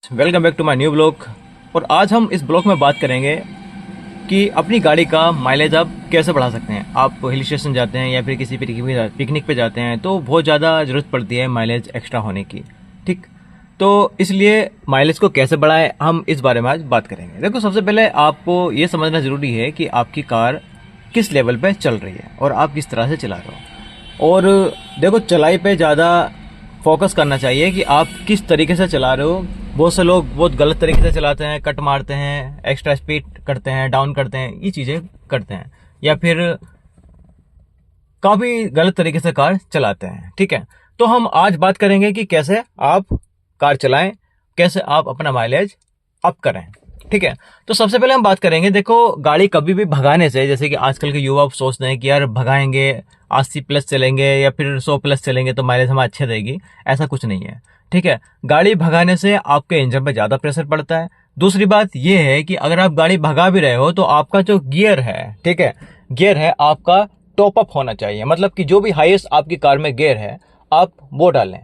Welcome back to my new blog. और आज हम इस ब्लॉग में बात करेंगे कि अपनी गाड़ी का माइलेज आप कैसे बढ़ा सकते हैं। आप हिल स्टेशन जाते हैं या फिर किसी पिकनिक पे जाते हैं तो बहुत ज़्यादा ज़रूरत पड़ती है माइलेज एक्स्ट्रा होने की। ठीक, तो इसलिए माइलेज को कैसे बढ़ाएं, हम इस बारे में आज बात करेंगे। देखो, सबसे पहले आपको ये समझना ज़रूरी है कि आपकी कार किस लेवल पे चल रही है और आप किस तरह से चला रहे हो। और देखो, चलाई पे ज़्यादा फोकस करना चाहिए कि आप किस तरीके से चला रहे हो। बहुत से लोग बहुत गलत तरीके से चलाते हैं, कट मारते हैं, एक्स्ट्रा स्पीड करते हैं, डाउन करते हैं, ये चीज़ें करते हैं, या फिर काफ़ी गलत तरीके से कार चलाते हैं। ठीक है, तो हम आज बात करेंगे कि कैसे आप कार चलाएं, कैसे आप अपना माइलेज अप करें। ठीक है, तो सबसे पहले हम बात करेंगे, देखो, गाड़ी कभी भी भगाने से, जैसे कि आजकल के युवा सोचते हैं कि यार भगाएंगे 80 प्लस चलेंगे या फिर 100 प्लस चलेंगे तो माइलेज हमें अच्छा देगी। ऐसा कुछ नहीं है। ठीक है, गाड़ी भगाने से आपके इंजन पे ज़्यादा प्रेशर पड़ता है। दूसरी बात यह है कि अगर आप गाड़ी भगा भी रहे हो तो आपका जो गियर है, ठीक है, गियर है आपका टॉप अप होना चाहिए। मतलब कि जो भी हाईएस्ट आपकी कार में गियर है आप वो डालें।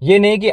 ये नहीं कि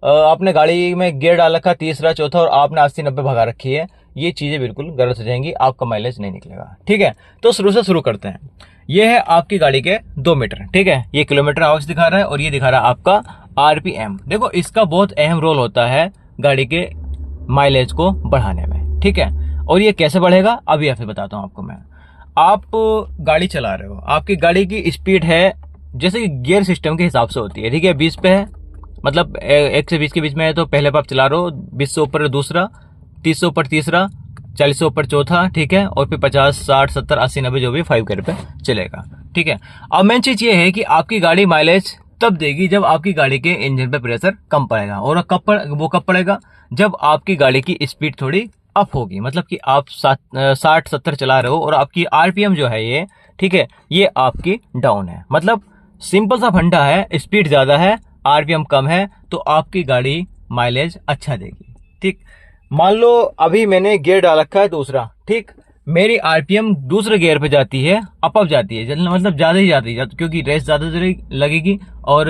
आपने गाड़ी में गियर डाल रखा तीसरा चौथा और आपने 80-90 भगा रखी है। ये चीज़ें बिल्कुल गलत हो जाएंगी, आपका माइलेज नहीं निकलेगा। ठीक है, तो शुरू से शुरू करते हैं। ये है आपकी गाड़ी के 2 मीटर। ठीक है, ये किलोमीटर आवर्स दिखा रहा है और ये दिखा रहा है आपका आरपीएम। देखो, इसका बहुत अहम रोल होता है गाड़ी के माइलेज को बढ़ाने में। ठीक है, और ये कैसे बढ़ेगा अभी आपसे बताता हूँ आपको मैं। आप गाड़ी चला रहे हो, आपकी गाड़ी की स्पीड है जैसे कि गियर सिस्टम के हिसाब से होती है। ठीक है, 20 पे है, मतलब 1 से 20 के बीच में है तो पहले पे आप चला रहे हो, 20 से ऊपर दूसरा, 30 से ऊपर तीसरा, 40 से ऊपर चौथा। ठीक है, और फिर 50, 60, 70, 80, 90 जो भी 5 गियर पे चलेगा। ठीक है, अब मेन चीज ये है कि आपकी गाड़ी माइलेज तब देगी जब आपकी गाड़ी के इंजन पे प्रेशर कम पड़ेगा। और कब पड़ेगा? जब आपकी गाड़ी की स्पीड थोड़ी अप होगी। मतलब कि आप 60-70 चला रहे हो और आपकी आरपीएम जो है ये, ठीक है, ये आपकी डाउन है। मतलब सिंपल सा फंडा है, स्पीड ज्यादा है, आरपीएम कम है, तो आपकी गाड़ी माइलेज अच्छा देगी। ठीक, मान लो अभी मैंने गियर डाल रखा है दूसरा, ठीक, मेरी आरपीएम दूसरे गियर पे जाती है, अप जाती है, मतलब ज्यादा ही जाती है, क्योंकि रेस ज्यादा लगेगी और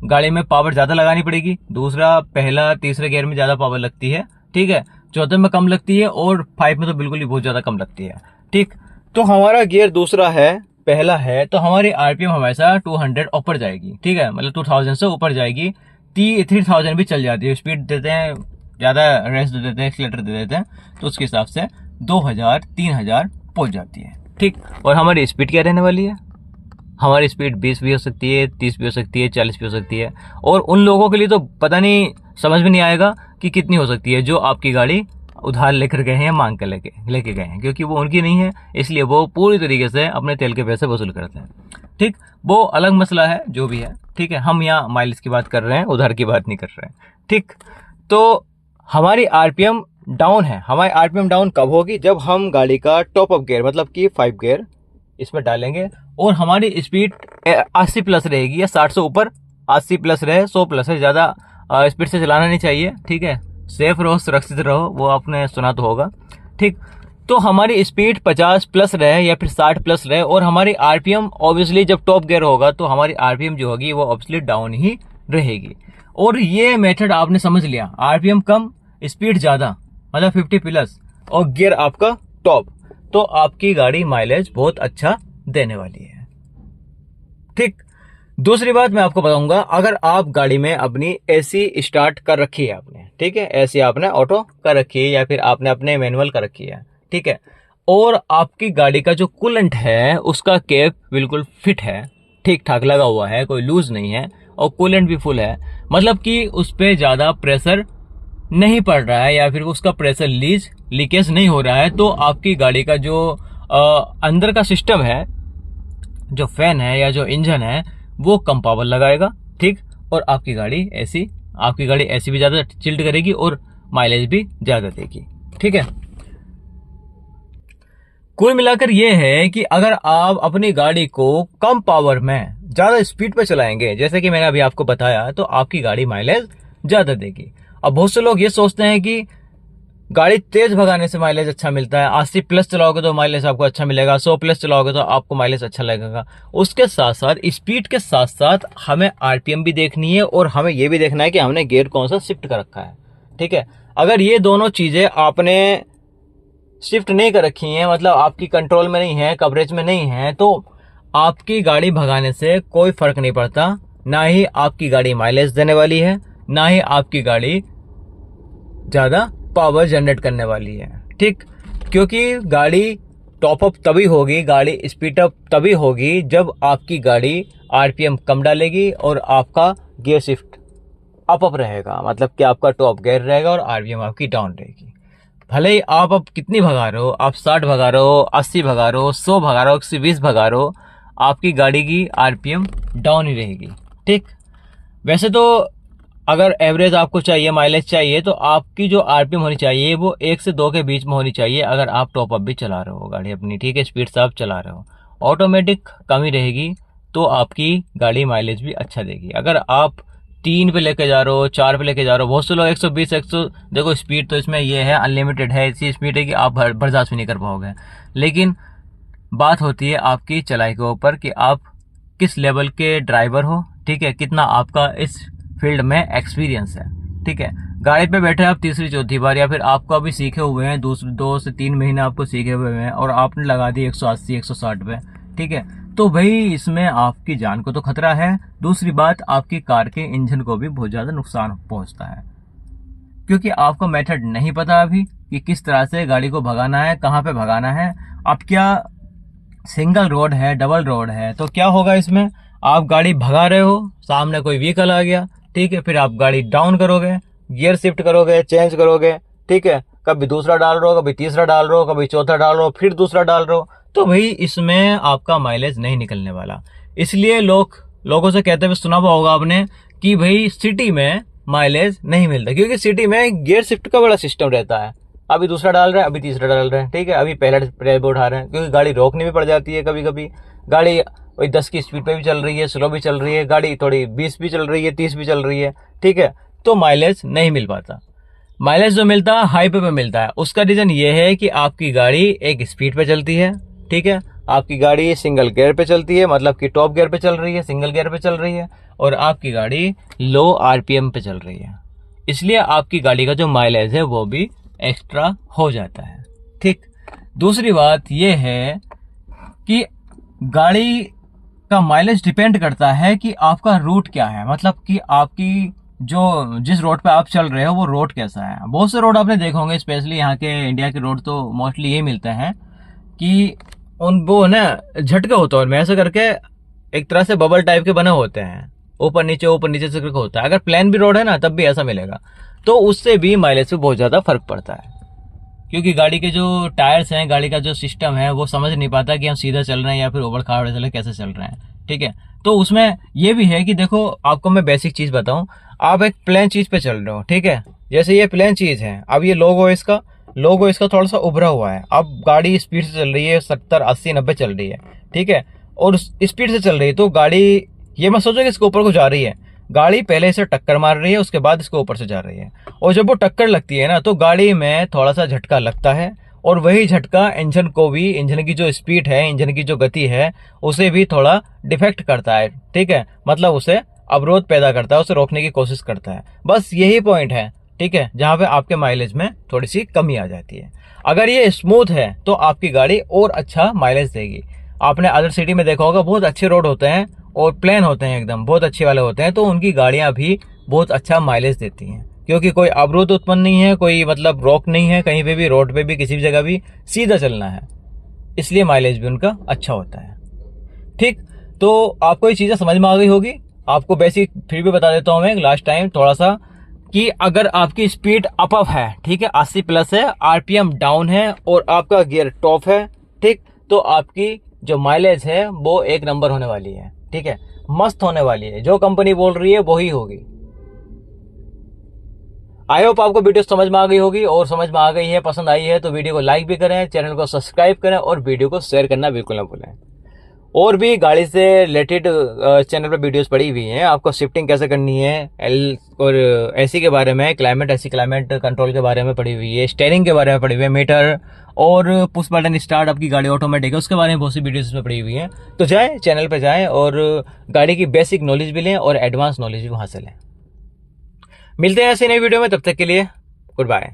गाड़ी में पावर ज्यादा लगानी पड़ेगी। दूसरा, पहला, तीसरे गियर में ज्यादा पावर लगती है। ठीक है, चौथे में कम लगती है और 5 में तो बिल्कुल ही बहुत ज्यादा कम लगती है। ठीक, तो हमारा गियर दूसरा है, पहला है, तो हमारी आरपीएम हमेशा 200 ऊपर जाएगी। ठीक है, मतलब 2000 से ऊपर जाएगी। 3000 भी चल जाती है। स्पीड देते हैं, ज्यादा रेस दे देते हैं, एक्सीलेटर दे देते हैं, तो उसके हिसाब से 2000, 3000 पहुंच जाती है। ठीक, और हमारी स्पीड क्या रहने वाली है? हमारी स्पीड 20 भी हो सकती है, 30 भी हो सकती है, 40 भी हो सकती है। और उन लोगों के लिए तो पता नहीं, समझ में नहीं आएगा कि कितनी हो सकती है, जो आपकी गाड़ी उधार लेकर गए हैं या मांग कर लेके गए हैं, क्योंकि वो उनकी नहीं है, इसलिए वो पूरी तरीके से अपने तेल के पैसे वसूल करते हैं। ठीक, वो अलग मसला है, जो भी है। ठीक है, हम यहाँ माइलेज की बात कर रहे हैं, उधार की बात नहीं कर रहे हैं। ठीक, तो हमारी आरपीएम डाउन है। हमारी आरपीएम डाउन कब होगी? जब हम गाड़ी का टॉप अप गियर, मतलब कि 5 गियर इसमें डालेंगे और हमारी स्पीड 80 प्लस रहेगी या 60 से ऊपर। 80 प्लस रहे, 100 प्लस है, ज़्यादा स्पीड से चलाना नहीं चाहिए। ठीक है, सेफ रहो, सुरक्षित रहो, वो आपने सुना तो होगा। ठीक, तो हमारी स्पीड 50 प्लस रहे या फिर 60 प्लस रहे और हमारी आरपीएम ऑब्वियसली जब टॉप गियर होगा तो हमारी आरपीएम जो होगी वो ऑब्वियसली डाउन ही रहेगी। और ये मेथड आपने समझ लिया, आरपीएम कम, स्पीड ज्यादा, मतलब 50 प्लस और गियर आपका टॉप, तो आपकी गाड़ी माइलेज बहुत अच्छा देने वाली है। ठीक, दूसरी बात मैं आपको बताऊंगा, अगर आप गाड़ी में अपनी एसी स्टार्ट कर रखी है आपने, ठीक है, एसी आपने ऑटो कर रखी है या फिर आपने अपने मैनुअल कर रखी है, ठीक है, और आपकी गाड़ी का जो कूलेंट है उसका कैप बिल्कुल फिट है, ठीक ठाक लगा हुआ है, कोई लूज नहीं है और कूलेंट भी फुल है, मतलब कि उस पर ज्यादा प्रेशर नहीं पड़ रहा है या फिर उसका प्रेशर लीकेज नहीं हो रहा है, तो आपकी गाड़ी का जो अंदर का सिस्टम है, जो फैन है या जो इंजन है, वो कम पावर लगाएगा। ठीक, और आपकी गाड़ी ऐसी भी ज्यादा चिल्ड करेगी और माइलेज भी ज्यादा देगी। ठीक है, कुल मिलाकर ये है कि अगर आप अपनी गाड़ी को कम पावर में ज्यादा स्पीड पे चलाएंगे, जैसे कि मैंने अभी आपको बताया, तो आपकी गाड़ी माइलेज ज्यादा देगी। अब बहुत से लोग ये सोचते हैं कि गाड़ी तेज भगाने से माइलेज अच्छा मिलता है, 80 प्लस चलाओगे तो माइलेज आपको अच्छा मिलेगा, 100 प्लस चलाओगे तो आपको माइलेज अच्छा लगेगा। उसके साथ साथ, स्पीड के साथ साथ हमें आरपीएम भी देखनी है और हमें यह भी देखना है कि हमने गियर कौन सा शिफ्ट कर रखा है। ठीक है। अगर ये दोनों चीज़ें आपने शिफ्ट नहीं कर रखी हैं, मतलब आपकी कंट्रोल में नहीं है, कवरेज में नहीं है, तो आपकी गाड़ी भगाने से कोई फर्क नहीं पड़ता। ना ही आपकी गाड़ी माइलेज देने वाली है, ना ही आपकी गाड़ी ज़्यादा पावर जनरेट करने वाली है, ठीक। क्योंकि गाड़ी टॉपअप तभी होगी, गाड़ी स्पीड अप तभी होगी जब आपकी गाड़ी आरपीएम कम डालेगी और आपका गियर शिफ्ट अप रहेगा, मतलब कि आपका टॉप गियर रहेगा और आरपीएम आपकी डाउन रहेगी। भले ही आप अब कितनी भगा रहे हो, आप 60 भगा रहे हो, 80 भगा रहे हो, 100 भगा रहे हो, 120 भगा रहे हो, आपकी गाड़ी की आरपीएम डाउन ही रहेगी, ठीक। वैसे तो अगर एवरेज आपको चाहिए, माइलेज चाहिए, तो आपकी जो आरपीएम होनी चाहिए वो 1 से 2 के बीच में होनी चाहिए, अगर आप टॉप अप भी चला रहे हो गाड़ी अपनी, ठीक है, स्पीड से आप चला रहे हो। ऑटोमेटिक कमी रहेगी तो आपकी गाड़ी माइलेज भी अच्छा देगी। अगर आप 3 पे लेके जा रहे हो, 4 पे लेके जा रहे हो, बहुत से लोग 120 100, देखो स्पीड तो इसमें ये है अनलिमिटेड है, ऐसी स्पीड है कि आप बर्दाश्त भी नहीं कर पाओगे। लेकिन बात होती है आपकी चलाई के ऊपर कि आप किस लेवल के ड्राइवर हो, ठीक है, कितना आपका इस फील्ड में एक्सपीरियंस है, ठीक है। गाड़ी पे बैठे आप तीसरी चौथी बार, या फिर आपको अभी सीखे हुए हैं 2 से 3 महीने आपको सीखे हुए हैं और आपने लगा दी 180 160 पे, ठीक है, तो भाई इसमें आपकी जान को तो खतरा है। दूसरी बात, आपकी कार के इंजन को भी बहुत ज्यादा नुकसान पहुंचता है, क्योंकि आपको मेथड नहीं पता अभी कि किस तरह से गाड़ी को भगाना है, कहाँ पे भगाना है। अब क्या सिंगल रोड है, डबल रोड है, तो क्या होगा इसमें, आप गाड़ी भगा रहे हो, सामने कोई व्हीकल आ गया, ठीक है, फिर आप गाड़ी डाउन करोगे, गियर शिफ्ट करोगे, चेंज करोगे, ठीक है, कभी दूसरा डाल रहे हो, कभी तीसरा डाल रहे हो, कभी चौथा डाल रहे हो, फिर दूसरा डाल रहे हो, तो भाई इसमें आपका माइलेज नहीं निकलने वाला। इसलिए लोगों से कहते हुए सुना हुआ होगा आपने कि भाई सिटी में माइलेज नहीं मिलता, क्योंकि सिटी में गियर शिफ्ट का बड़ा सिस्टम रहता है। अभी दूसरा डाल रहे हैं, अभी तीसरा डाल रहे हैं, ठीक है, अभी पहले पे उठा रहे हैं, क्योंकि गाड़ी रोकनी भी पड़ जाती है कभी कभी। गाड़ी वही 10 की स्पीड पे भी चल रही है, स्लो भी चल रही है, गाड़ी थोड़ी 20 भी चल रही है, 30 भी चल रही है, ठीक है, तो माइलेज नहीं मिल पाता। माइलेज जो मिलता है हाईवे पे मिलता है। उसका रीजन ये है कि आपकी गाड़ी एक स्पीड पे चलती है, ठीक है, आपकी गाड़ी सिंगल गियर पे चलती है, मतलब कि टॉप गियर पे चल रही है, सिंगल गियर पे चल रही है, और आपकी गाड़ी लो आरपीएम पे चल रही है। इसलिए आपकी गाड़ी का जो माइलेज है वो भी एक्स्ट्रा हो जाता है, ठीक। दूसरी बात यह है कि गाड़ी का माइलेज डिपेंड करता है कि आपका रूट क्या है, मतलब कि आपकी जिस रोड पे आप चल रहे हो वो रोड कैसा है। बहुत से रोड आपने देखे होंगे, स्पेशली यहाँ के इंडिया के रोड तो मोस्टली यही मिलते हैं कि वो ना झटके होते हैं, ऐसे करके एक तरह से बबल टाइप के बने होते हैं, ऊपर नीचे से करके होता है। अगर प्लेन भी रोड है ना तब भी ऐसा मिलेगा, तो उससे भी माइलेज पे बहुत ज्यादा फर्क पड़ता है, क्योंकि गाड़ी के जो टायर्स हैं, गाड़ी का जो सिस्टम है वो समझ नहीं पाता कि हम सीधा चल रहे हैं या फिर उबड़ खाबड़ चल रहे हैं, कैसे चल रहे हैं, ठीक है। तो उसमें ये भी है कि देखो, आपको मैं बेसिक चीज बताऊं, आप एक प्लेन चीज पे चल रहे हो, ठीक है, जैसे ये प्लेन चीज है, अब ये लोगो इसका थोड़ा सा उभरा हुआ है, अब गाड़ी स्पीड से चल रही है, 70 80 90 चल रही है, ठीक है, और स्पीड से चल रही है, तो गाड़ी ये मत सोचो कि इसके ऊपर को जा रही है, गाड़ी पहले इसे टक्कर मार रही है, उसके बाद इसके ऊपर से जा रही है, और जब वो टक्कर लगती है ना तो गाड़ी में थोड़ा सा झटका लगता है, और वही झटका इंजन को भी, इंजन की जो स्पीड है, इंजन की जो गति है, उसे भी थोड़ा डिफेक्ट करता है, ठीक है, मतलब उसे अवरोध पैदा करता है, उसे रोकने की कोशिश करता है। बस यही पॉइंट है, ठीक है, जहां पे आपके माइलेज में थोड़ी सी कमी आ जाती है। अगर ये स्मूथ है तो आपकी गाड़ी और अच्छा माइलेज देगी। आपने अदर सिटी में देखा होगा, बहुत अच्छे रोड होते हैं और प्लेन होते हैं, एकदम बहुत अच्छे वाले होते हैं, तो उनकी गाड़ियां भी बहुत अच्छा माइलेज देती हैं, क्योंकि कोई अवरोध उत्पन्न नहीं है, कोई मतलब रोक नहीं है, कहीं पे भी, रोड पे भी, किसी भी जगह भी सीधा चलना है, इसलिए माइलेज भी उनका अच्छा होता है, ठीक। तो आपको ये चीजें समझ में आ गई होगी। आपको बेसिक फिर भी बता देता हूं मैं लास्ट टाइम थोड़ा सा, कि अगर आपकी स्पीड अप है, ठीक है, 80 प्लस है, आरपीएम डाउन है और आपका गियर टॉप है, ठीक, तो आपकी जो माइलेज है वो 1 नंबर होने वाली है, ठीक है, मस्त होने वाली है, जो कंपनी बोल रही है वही होगी। आई होप आपको वीडियो समझ में आ गई होगी, और समझ में आ गई है, पसंद आई है तो वीडियो को लाइक भी करें, चैनल को सब्सक्राइब करें और वीडियो को शेयर करना बिल्कुल ना भूलें। और भी गाड़ी से रिलेटेड चैनल पर वीडियोस पड़ी हुई हैं, आपको शिफ्टिंग कैसे करनी है, और एसी के बारे में, क्लाइमेट कंट्रोल के बारे में पड़ी हुई है, स्टीयरिंग के बारे में पड़ी हुई है, मीटर और पुश बटन स्टार्ट, आपकी गाड़ी ऑटोमेटिक है, उसके बारे में बहुत सी वीडियोस में पड़ी हुई हैं। तो जाएं चैनल पर जाएं और गाड़ी की बेसिक नॉलेज भी लें और एडवांस नॉलेज भी वहां से लें। मिलते हैं ऐसे नई वीडियो में, तब तक के लिए गुड बाय।